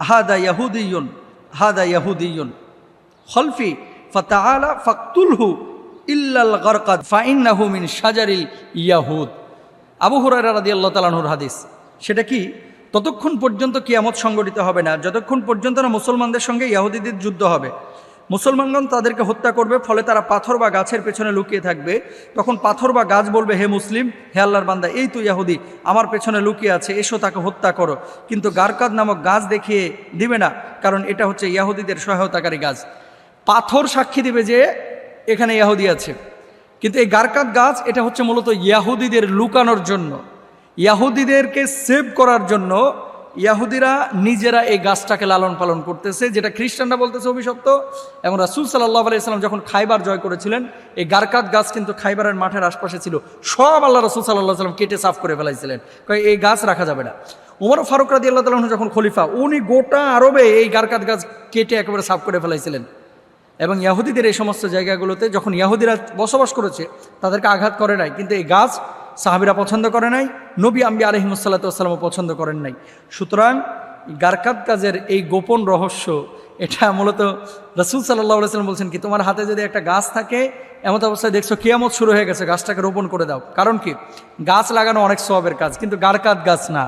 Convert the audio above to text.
হাদা ইয়াহুদিয়ুন হাদা ইয়াহুদিয়ুন খলফি ফাতাআলা ফাকতুলহু ইল্লাল গারকাদ ফাইন্নাহু মিন শাজারিল ইয়াহুদ। আবু হুরায়রা রাদিয়াল্লাহু তাআলা আনহুর হাদিস। সেটা কি? ততক্ষণ পর্যন্ত কিয়ামত সংগঠিত হবে না যতক্ষণ পর্যন্ত না মুসলমানদের সঙ্গে ইহুদিদের যুদ্ধ হবে। মুসলমানগণ তাদেরকে হত্যা করবে, ফলে তারা পাথর বা গাছের পেছনে লুকিয়ে থাকবে। তখন পাথর বা গাছ বলবে, হে মুসলিম, হে আল্লাহর বান্দা, এই তো ইহুদি আমার পেছনে লুকিয়ে আছে, এসো তাকে হত্যা করো। কিন্তু গারকাদ নামক গাছ দেখিয়ে দিবে না, কারণ এটা হচ্ছে ইহুদিদের সহায়তাকারী গাছ। পাথর সাক্ষী দিবে যে এখানে ইহুদি আছে, কিন্তু এই গারকাদ গাছ এটা হচ্ছে মূলত ইহুদিদের লুকানোর জন্য, ইহুদিদেরকে সেভ করার জন্য। ইহুদিরা নিজেরা এই গাছটাকে লালন পালন করতেছে, যেটা খ্রিস্টানরা বলতেছে অভিশপ্ত। এবং রাসূল সাল্লাল্লাহু আলাইহি ওয়াসাল্লাম যখন খাইবার জয় করেছিলেন, এই গারকাদ গাছ কিন্তু খাইবারের মাঠের আশপাশে ছিল, সব আল্লাহ রাসূল সাল্লাল্লাহু আলাইহি ওয়াসাল্লাম কেটে সাফ করে ফেলাইছিলেন, এই গাছ রাখা যাবে না। ওমর ফারুক রাদিয়াল্লাহু তাআলা আনহু যখন খলিফা, উনি গোটা আরবে এই গারকাদ গাছ কেটে একেবারে সাফ করে ফেলাইছিলেন। এবং ইহুদিদের এই সমস্ত জায়গাগুলোতে যখন ইহুদিরা বসবাস করেছে তাদেরকে আঘাত করে নাই, কিন্তু এই গাছ সাহাবীরা পছন্দ করে নাই, নবী আম্বিয়া আলাইহিস সালাতু ওয়াস সালামও পছন্দ করেন নাই। সুতরাং গারকাদ গাছের এই গোপন রহস্য, এটা মূলত রাসূল সাল্লাল্লাহু আলাইহি ওয়াসাল্লাম বলছেন কি, তোমার হাতে যদি একটা গাছ থাকে, এমন অবস্থায় দেখছো কিয়ামত শুরু হয়ে গেছে, গাছটাকে রোপণ করে দাও। কারণ কি? গাছ লাগানো অনেক সওয়াবের কাজ, কিন্তু গারকাদ গাছ না।